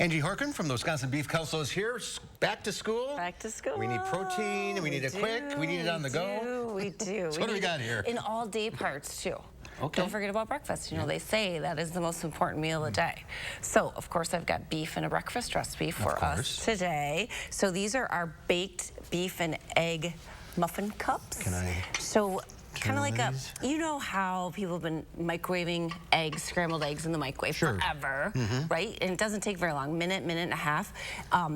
Angie Horkan from the Wisconsin Beef Council is here. Back to school. Back to school. We need protein. We need it quick. We need it on the go. We do. So what do we got here? In all day parts too. Okay. Don't forget about breakfast. You know, they say that is the most important meal of the day. So, of course, I've got beef in a breakfast recipe for us today. So these are our baked beef and egg muffin cups. Can I? So, kind of like you know how people have been microwaving eggs, scrambled eggs in the microwave forever, right? And it doesn't take very long, minute and a half.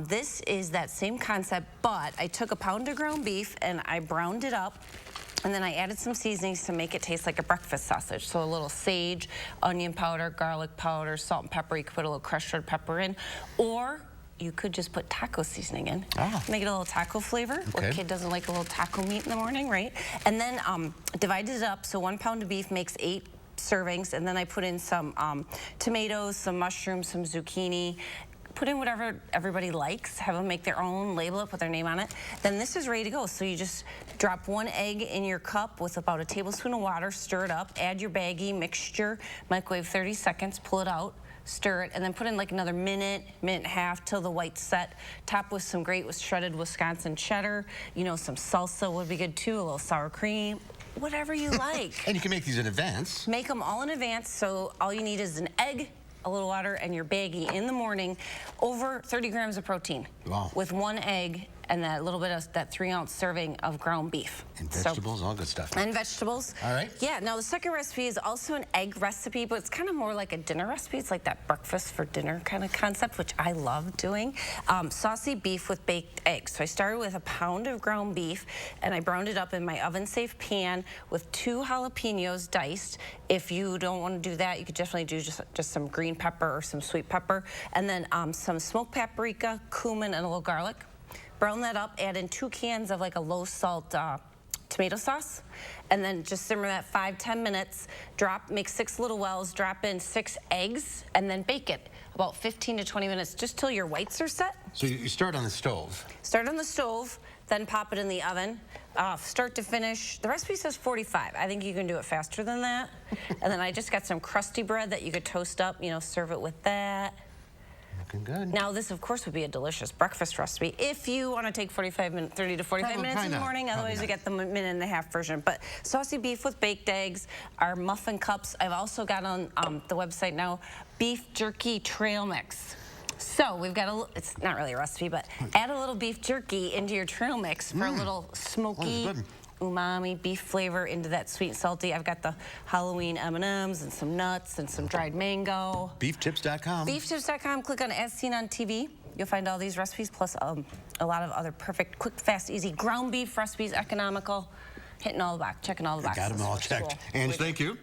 This is that same concept, but I took a pound of ground beef and I browned it up. And then I added some seasonings to make it taste like a breakfast sausage. So a little sage, onion powder, garlic powder, salt and pepper. You could put a little crushed red pepper in. Or you could just put taco seasoning in. Make it a little taco flavor. What kid doesn't like a little taco meat in the morning, right? And then divided it up. So 1 pound of beef makes 8 servings. And then I put in some tomatoes, some mushrooms, some zucchini. Put in whatever everybody likes, have them make their own, label it, put their name on it. Then this is ready to go. So you just drop 1 egg in your cup with about a tablespoon of water, stir it up, add your baggy mixture, microwave 30 seconds, pull it out, stir it, and then put in like another minute and a half till the white's set. Top with some great shredded Wisconsin cheddar. You know, some salsa would be good too, a little sour cream. Whatever you like. And you can make these in advance. Make them all in advance, so all you need is an egg, a little water, and your baggie in the morning. Over 30 grams of protein. Wow. With 1 egg and that little bit of that 3-ounce serving of ground beef. And vegetables, all good stuff. And vegetables. All right. Yeah, now the second recipe is also an egg recipe, but it's kind of more like a dinner recipe. It's like that breakfast for dinner kind of concept, which I love doing. Saucy beef with baked eggs. So I started with a pound of ground beef, and I browned it up in my oven-safe pan with 2 jalapenos diced. If you don't want to do that, you could definitely do just some green pepper or some sweet pepper, and then some smoked paprika, cumin, and a little garlic. Brown that up, add in 2 cans of like a low salt tomato sauce, and then just simmer that 5-10 minutes. Make 6 little wells, drop in 6 eggs, and then bake it about 15 to 20 minutes, just till your whites are set. So you start on the stove. Start on the stove, then pop it in the oven. Start to finish, the recipe says 45. I think you can do it faster than that. And then I just got some crusty bread that you could toast up, you know, serve it with that. Looking good. Now, this, of course, would be a delicious breakfast recipe if you want to take 30 to 45 minutes in the morning. Otherwise, you get the minute and a half version. But saucy beef with baked eggs, our muffin cups. I've also got on the website now beef jerky trail mix. So we've got it's not really a recipe, but add a little beef jerky into your trail mix for a little smoky, umami beef flavor into that sweet and salty. I've got the Halloween M&Ms and some nuts and some dried mango. Beeftips.com. Beeftips.com. Click on As Seen on TV. You'll find all these recipes, plus a lot of other perfect, quick, fast, easy ground beef recipes, economical, hitting all the boxes, checking all the boxes. Got them all checked. Ange, thank you.